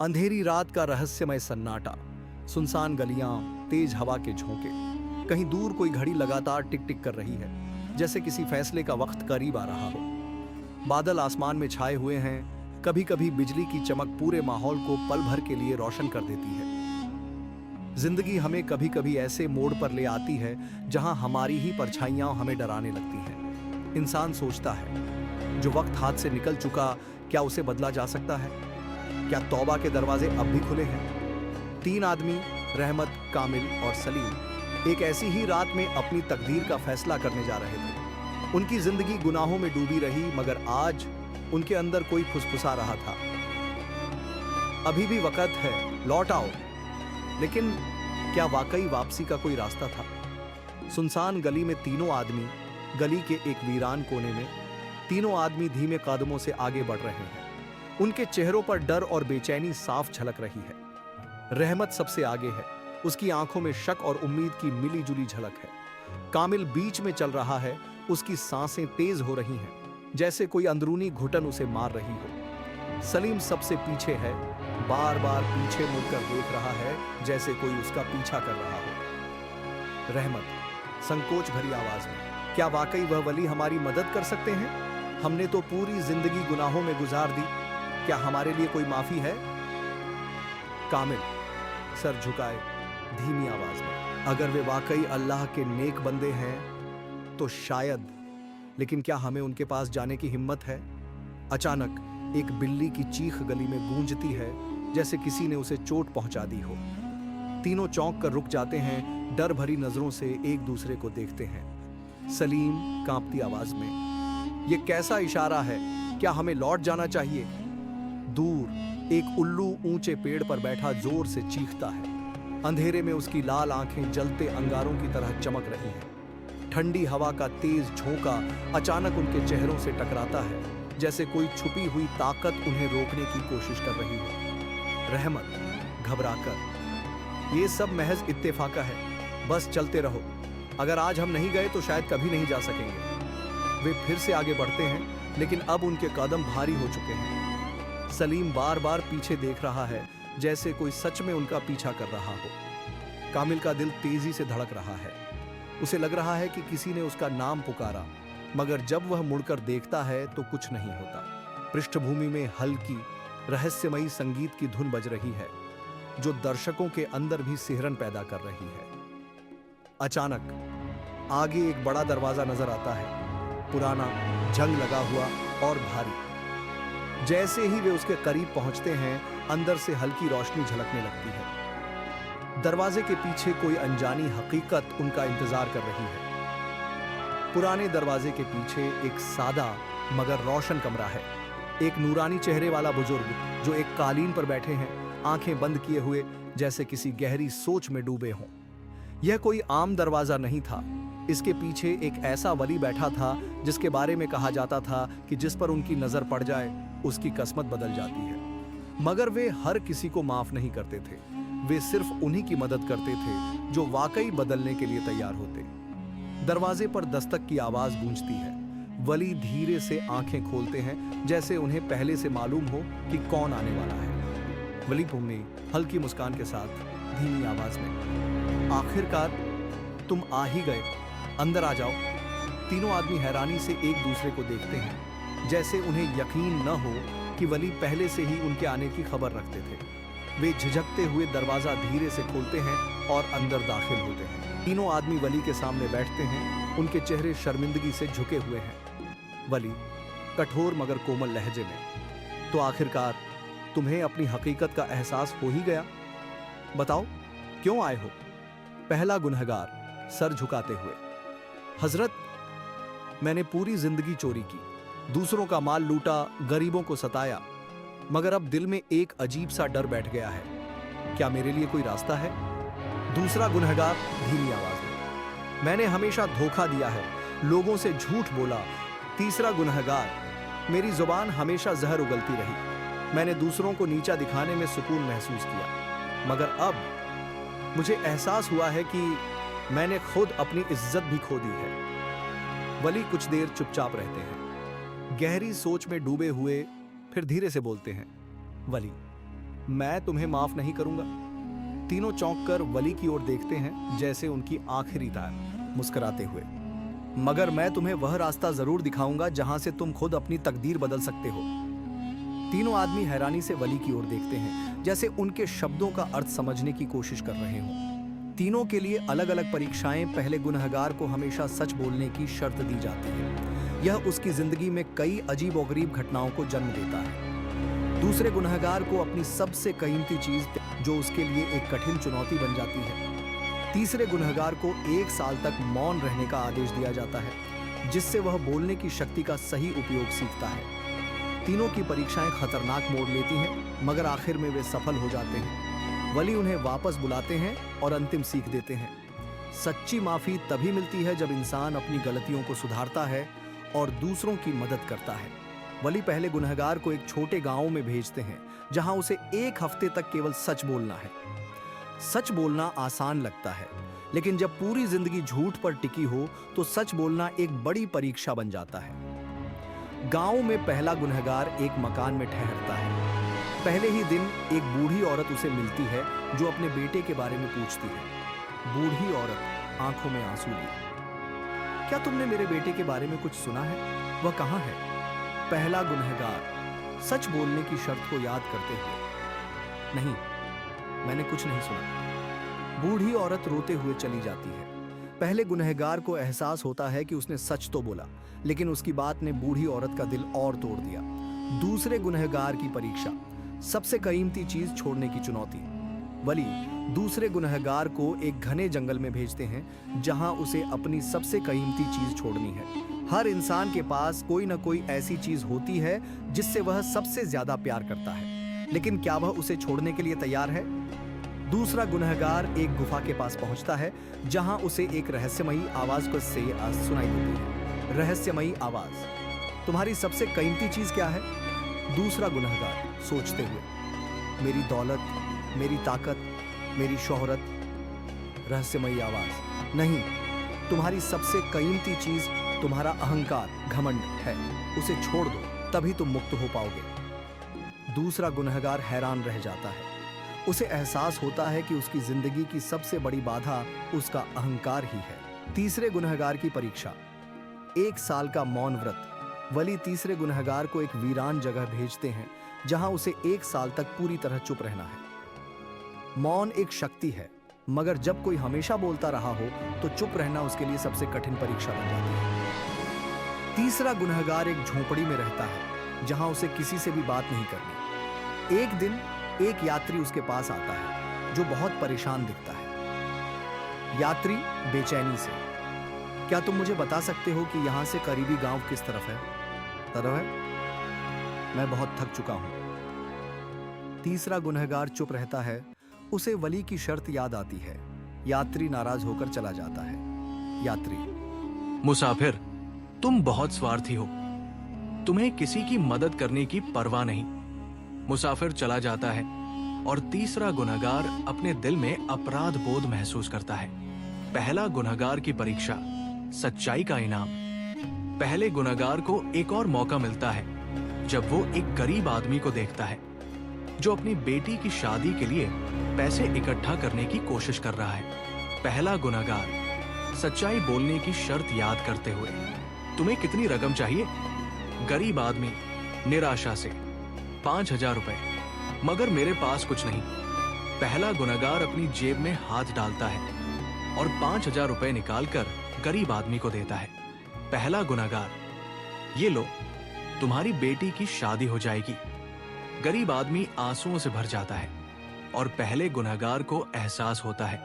अंधेरी रात का रहस्यमय सन्नाटा, सुनसान गलियां, तेज हवा के झोंके। कहीं दूर कोई घड़ी लगातार टिक टिक कर रही है, जैसे किसी फैसले का वक्त करीब आ रहा हो। बादल आसमान में छाए हुए हैं, कभी कभी बिजली की चमक पूरे माहौल को पल भर के लिए रोशन कर देती है। जिंदगी हमें कभी कभी ऐसे मोड़ पर ले आती है जहां हमारी ही परछाइयां हमें डराने लगती हैं। इंसान सोचता है, जो वक्त हाथ से निकल चुका, क्या उसे बदला जा सकता है? क्या तौबा के दरवाजे अब भी खुले हैं? तीन आदमी, रहमत, कामिल और सलीम, एक ऐसी ही रात में अपनी तकदीर का फैसला करने जा रहे थे। उनकी जिंदगी गुनाहों में डूबी रही, मगर आज उनके अंदर कोई फुसफुसा रहा था, अभी भी वक्त है, लौट आओ। लेकिन क्या वाकई वापसी का कोई रास्ता था? सुनसान गली में तीनों आदमी, गली के एक वीरान कोने में तीनों आदमी धीमे कदमों से आगे बढ़ रहे हैं। उनके चेहरों पर डर और बेचैनी साफ झलक रही है। रहमत सबसे आगे है, उसकी आंखों में शक और उम्मीद की मिली जुली झलक है। कामिल बीच में चल रहा है, उसकी सांसें तेज हो रही हैं, जैसे कोई अंदरूनी घुटन उसे मार रही हो। सलीम सबसे पीछे है, बार बार पीछे मुड़कर देख रहा है, जैसे कोई उसका पीछा कर रहा हो। रहमत संकोच भरी आवाज में, क्या वाकई वह वली हमारी मदद कर सकते हैं? हमने तो पूरी जिंदगी गुनाहों में गुजार दी, क्या हमारे लिए कोई माफी है? कामिल सर झुकाए धीमी आवाज में, अगर वे वाकई अल्लाह के नेक बंदे हैं तो शायद, लेकिन क्या हमें उनके पास जाने की हिम्मत है? अचानक एक बिल्ली की चीख गली में गूंजती है, जैसे किसी ने उसे चोट पहुंचा दी हो। तीनों चौंक कर रुक जाते हैं, डर भरी नजरों से एक दूसरे को देखते हैं। सलीम कांपती आवाज में, यह कैसा इशारा है? क्या हमें लौट जाना चाहिए? दूर एक उल्लू ऊंचे पेड़ पर बैठा जोर से चीखता है। अंधेरे में उसकी लाल आंखें जलते अंगारों की तरह चमक रही हैं। ठंडी हवा का तेज झोंका अचानक उनके चेहरों से टकराता है, जैसे कोई छुपी हुई ताकत उन्हें रोकने की कोशिश कर रही हो। रहमत घबराकर, ये सब महज इत्तेफाका है, बस चलते रहो। अगर आज हम नहीं गए तो शायद कभी नहीं जा सकेंगे। वे फिर से आगे बढ़ते हैं, लेकिन अब उनके कदम भारी हो चुके हैं। सलीम बार बार पीछे देख रहा है, जैसे कोई सच में उनका पीछा कर रहा हो। कामिल का दिल तेजी से धड़क रहा है, उसे लग रहा है कि किसी ने उसका नाम पुकारा, मगर जब वह मुड़कर देखता है तो कुछ नहीं होता। पृष्ठभूमि में हल्की रहस्यमयी संगीत की धुन बज रही है, जो दर्शकों के अंदर भी सिहरन पैदा कर रही है। अचानक आगे एक बड़ा दरवाजा नजर आता है, पुराना, जंग लगा हुआ और भारी। जैसे ही वे उसके करीब पहुंचते हैं, अंदर से हल्की रोशनी झलकने लगती है। दरवाजे के पीछे कोई अनजानी हकीकत उनका इंतजार कर रही है। पुराने दरवाजे के पीछे एक सादा मगर रोशन कमरा है। एक नूरानी चेहरे वाला बुजुर्ग, जो एक कालीन पर बैठे हैं, आंखें बंद किए हुए, जैसे किसी गहरी सोच में डूबे हों। यह कोई आम दरवाजा नहीं था, इसके पीछे एक ऐसा वली बैठा था जिसके बारे में कहा जाता था कि जिस पर उनकी नजर पड़ जाए उसकी किस्मत बदल जाती है। मगर वे हर किसी को माफ नहीं करते थे, वे सिर्फ उन्हीं की मदद करते थे जो वाकई बदलने के लिए तैयार होते। दरवाजे पर दस्तक की आवाज गूंजती है। वली धीरे से आंखें खोलते हैं, जैसे उन्हें पहले से मालूम हो कि कौन आने वाला है। वली ने हल्की मुस्कान के साथ धीमी आवाज में, आखिरकार तुम आ ही गए, अंदर आ जाओ। तीनों आदमी हैरानी से एक दूसरे को देखते हैं, जैसे उन्हें यकीन न हो कि वली पहले से ही उनके आने की खबर रखते थे। वे झिझकते हुए दरवाजा धीरे से खोलते हैं और अंदर दाखिल होते हैं। तीनों आदमी वली के सामने बैठते हैं, उनके चेहरे शर्मिंदगी से झुके हुए हैं। वली कठोर मगर कोमल लहजे में, तो आखिरकार तुम्हें अपनी हकीकत का एहसास हो ही गया? बताओ क्यों आए हो? पहला गुनहगार सर झुकाते हुए, हजरत, मैंने पूरी जिंदगी चोरी की, दूसरों का माल लूटा, गरीबों को सताया, मगर अब दिल में एक अजीब सा डर बैठ गया है। क्या मेरे लिए कोई रास्ता है? दूसरा गुनहगार धीमी आवाज में, मैंने हमेशा धोखा दिया है, लोगों से झूठ बोला। तीसरा गुनहगार, मेरी जुबान हमेशा जहर उगलती रही, मैंने दूसरों को नीचा दिखाने में सुकून महसूस किया, मगर अब मुझे एहसास हुआ है कि मैंने खुद अपनी इज्जत भी खो दी है। वली कुछ देर चुपचाप रहते हैं, गहरी सोच में डूबे हुए, फिर धीरे से बोलते हैं, वली, मैं तुम्हें माफ नहीं करूंगा। तीनों चौंक कर वली की ओर देखते हैं, जैसे उनकी आखिरी तार, मुस्कुराते हुए। मगर मैं तुम्हें वह रास्ता जरूर दिखाऊंगा जहां से तुम खुद अपनी तकदीर बदल सकते हो। तीनों आदमी हैरानी से वली की ओर देखते हैं, जैसे उनके शब्दों का अर्थ समझने की कोशिश कर रहे हों। तीनों के लिए अलग अलग परीक्षाएं। पहले गुनहगार को हमेशा सच बोलने की शर्त दी जाती है। यह उसकी जिंदगी में कई अजीबोगरीब घटनाओं को जन्म देता है। दूसरे गुनहगार को अपनी सबसे कीमती चीज, जो उसके लिए एक कठिन चुनौती बन जाती है। तीसरे गुनहगार को 1 साल तक मौन रहने का आदेश दिया जाता है, जिससे वह बोलने की शक्ति का सही उपयोग सीखता है। तीनों की परीक्षाएं खतरनाक मोड़ लेती हैं, मगर आखिर में वे सफल हो जाते हैं। वली उन्हें वापस बुलाते हैं और अंतिम सीख देते हैं। सच्ची माफी तभी मिलती है जब इंसान अपनी गलतियों को सुधारता है और दूसरों की मदद करता है। वली पहले गुनहगार को एक छोटे गांव में भेजते हैं, जहां उसे 1 हफ्ते तक केवल सच बोलना है। सच बोलना आसान लगता है, लेकिन जब पूरी जिंदगी झूठ पर टिकी हो तो सच बोलना एक बड़ी परीक्षा बन जाता है। गांव में पहला गुनहगार एक मकान में ठहरता है। पहले ही दिन एक बूढ़ी औरत उसे मिलती है, जो अपने बेटे के बारे में पूछती है। बूढ़ी औरत आंखों में आंसू लिए, क्या तुमने मेरे बेटे के बारे में कुछ सुना है? वह कहाँ है? पहला गुनहगार सच बोलने की शर्त को याद करते हुए, नहीं, मैंने कुछ नहीं सुना। बूढ़ी औरत रोते हुए चली जाती है। पहले गुनहगार को एहसास होता है कि उसने सच तो बोला, लेकिन उसकी बात ने बूढ़ी औरत का दिल और तोड़ दिया। दूसरे गुनहगार की परीक्षा, सबसे कीमती चीज छोड़ने की चुनौती। वली दूसरे गुनहगार को एक घने जंगल में भेजते हैं, जहां उसे अपनी सबसे कीमती चीज छोड़नी है। हर इंसान के पास कोई ना कोई ऐसी चीज होती है जिससे वह सबसे ज्यादा प्यार करता है, लेकिन क्या वह उसे छोड़ने के लिए तैयार है? दूसरा गुनहगार एक गुफा के पास पहुंचता है, जहां उसे एक रहस्यमयी आवाज को सुनाई देती है। रहस्यमयी आवाज, तुम्हारी सबसे कीमती चीज क्या है? दूसरा गुनहगार सोचते हुए, मेरी दौलत, मेरी ताकत, मेरी शोहरत। रहस्यमयी आवाज, नहीं, तुम्हारी सबसे कीमती चीज तुम्हारा अहंकार, घमंड है। उसे छोड़ दो, तभी तुम मुक्त हो पाओगे। दूसरा गुनहगार हैरान रह जाता है। उसे एहसास होता है कि उसकी जिंदगी की सबसे बड़ी बाधा उसका अहंकार ही है। तीसरे गुनहगार की परीक्षा, 1 साल का मौन व्रत। वली तीसरे गुनहगार को एक वीरान जगह भेजते हैं, जहां उसे 1 साल तक पूरी तरह चुप रहना है। मौन एक शक्ति है, मगर जब कोई हमेशा बोलता रहा हो तो चुप रहना उसके लिए सबसे कठिन परीक्षा बन जाती है। तीसरा गुनहगार एक झोपड़ी में रहता है, जहां उसे किसी से भी बात नहीं करनी। एक दिन एक यात्री उसके पास आता है, जो बहुत परेशान दिखता है। यात्री बेचैनी से, क्या तुम मुझे बता सकते हो कि यहां से करीबी गांव किस तरफ है? मैं बहुत थक चुका हूं। तीसरा गुनहगार चुप रहता है। उसे वली की शर्त याद आती है। यात्री नाराज होकर चला जाता है। यात्री, मुसाफिर, तुम बहुत स्वार्थी हो। तुम्हें किसी की मदद करने की परवाह नहीं। मुसाफिर चला जाता है और तीसरा गुनहगार अपने दिल में अपराध बोध महसूस करता है। पहला गुनहगार की परीक्षा, सच्चाई का इनाम। पहले गुनहगार को एक और मौका मिलता है, जब वो एक गरीब आदमी को देखता है, जो अपनी बेटी की शादी के लिए पैसे इकट्ठा करने की कोशिश कर रहा है। पहला गुनहगार सच्चाई बोलने की शर्त याद करते हुए, तुम्हें कितनी रकम चाहिए? गरीब आदमी निराशा से, 5000 रुपए। मगर मेरे पास कुछ नहीं। पहला गुनहगार अपनी जेब में हाथ डालता है और 5000 रुपए निकालकर गरीब आदमी को देता है। पहला गुनहगार, ये लो, तुम्हारी बेटी की शादी हो जाएगी। गरीब आदमी आंसुओं से भर जाता है और पहले गुनहगार को एहसास होता है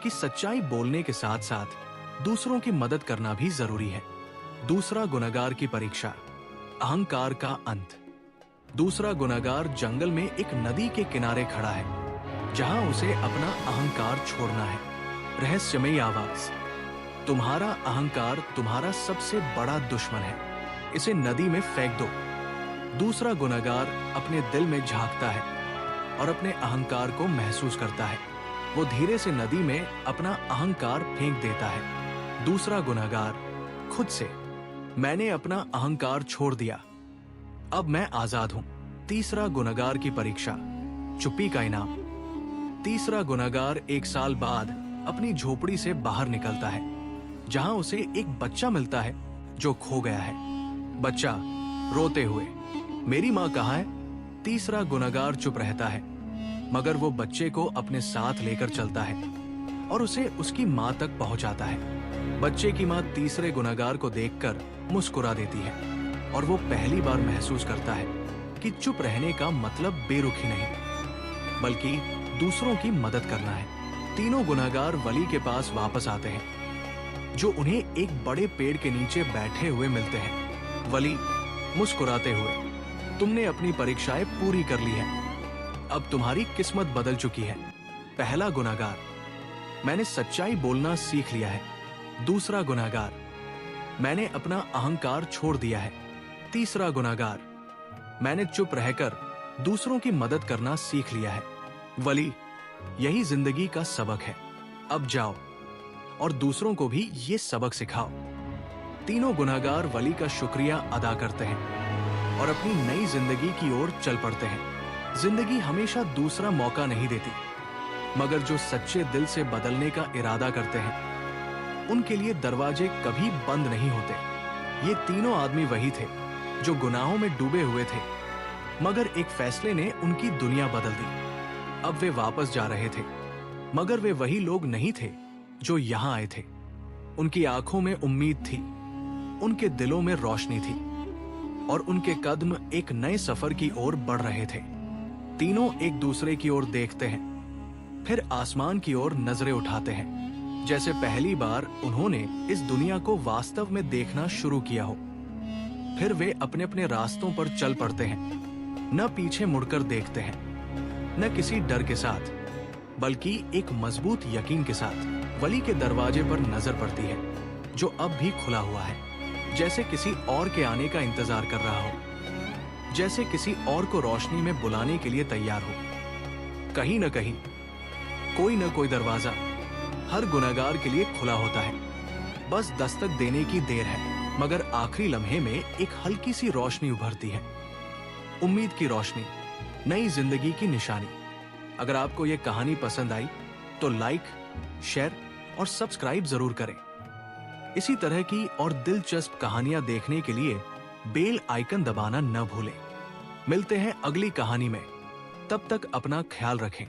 कि सच्चाई बोलने के साथ साथ दूसरों की मदद करना भी जरूरी है। दूसरा गुनहगार की परीक्षा, अहंकार का अंत। दूसरा गुनहगार जंगल में एक नदी के किनारे खड़ा है, जहां उसे अपना अहंकार छोड़ना है। रहस्यमयी आवाज, तुम्हारा अहंकार तुम्हारा सबसे बड़ा दुश्मन है, इसे नदी में फेंक दो। दूसरा गुनहगार अपने दिल में झांकता है और अपने अहंकार को महसूस करता है। वो धीरे से नदी में अपना अहंकार फेंक देता है। दूसरा गुनहगार खुद से, मैंने अपना अहंकार छोड़ दिया, अब मैं आजाद हूं। तीसरा गुनहगार की परीक्षा, चुप्पी का इनाम। तीसरा गुनहगार 1 साल बाद अपनी झोपड़ी से बाहर निकलता है, जहां उसे एक बच्चा मिलता है जो खो गया है। बच्चा रोते हुए, मेरी माँ कहाँ है? तीसरा गुनहगार चुप रहता है, मगर वो बच्चे को अपने साथ लेकर चलता है और उसे उसकी माँ तक पहुंचाता है। बच्चे की माँ तीसरे गुनहगार को देखकर मुस्कुरा देती है और वो पहली बार महसूस करता है कि चुप रहने का मतलब बेरुखी नहीं, बल्कि दूसरों की मदद करना है। तीनों गुनहगार वली के पास वापस आते हैं, जो उन्हें एक बड़े पेड़ के नीचे बैठे हुए मिलते हैं। वली मुस्कुराते हुए, तुमने अपनी परीक्षाएं पूरी कर ली है, अब तुम्हारी किस्मत बदल चुकी है। पहला गुनहगार, मैंने सच्चाई बोलना सीख लिया है। दूसरा गुनहगार, मैंने अपना अहंकार छोड़ दिया है। तीसरा गुनहगार, मैंने चुप रहकर दूसरों की मदद करना सीख लिया है। वली, यही जिंदगी का सबक है। अब जाओ और दूसरों को भी ये सबक सिखाओ। तीनों गुनहगार वली का शुक्रिया अदा करते हैं और अपनी नई जिंदगी की ओर चल पड़ते हैं। जिंदगी हमेशा दूसरा मौका नहीं देती, मगर जो सच्चे दिल से बदलने का इरादा करते हैं, उनके लिए दरवाजे कभी बंद नहीं होते। ये तीनों आदमी वही थे जो गुनाहों में डूबे हुए थे, मगर एक फैसले ने उनकी दुनिया बदल दी। अब वे वापस जा रहे थे, मगर वे वही लोग नहीं थे जो यहां आए थे। उनकी आंखों में उम्मीद थी, उनके दिलों में रोशनी थी और उनके कदम एक नए सफर की ओर बढ़ रहे थे। तीनों एक दूसरे की ओर देखते हैं, फिर आसमान की ओर नजरें उठाते हैं, जैसे पहली बार उन्होंने इस दुनिया को वास्तव में देखना शुरू किया हो। फिर वे अपने अपने रास्तों पर चल पड़ते हैं, न पीछे मुड़कर देखते हैं, न किसी डर के साथ, बल्कि एक मजबूत यकीन के साथ। वली के दरवाजे पर नजर पड़ती है, जो अब भी खुला हुआ है, जैसे किसी और के आने का इंतजार कर रहा हो, जैसे किसी और को रोशनी में बुलाने के लिए तैयार हो। कहीं न कहीं कोई न कोई दरवाजा हर गुनहगार के लिए खुला होता है, बस दस्तक देने की देर है। मगर आखिरी लम्हे में एक हल्की सी रोशनी उभरती है, उम्मीद की रोशनी, नई जिंदगी की निशानी। अगर आपको यह कहानी पसंद आई तो लाइक, शेयर और सब्सक्राइब जरूर करें। इसी तरह की और दिलचस्प कहानियां देखने के लिए बेल आइकन दबाना न भूलें। मिलते हैं अगली कहानी में, तब तक अपना ख्याल रखें।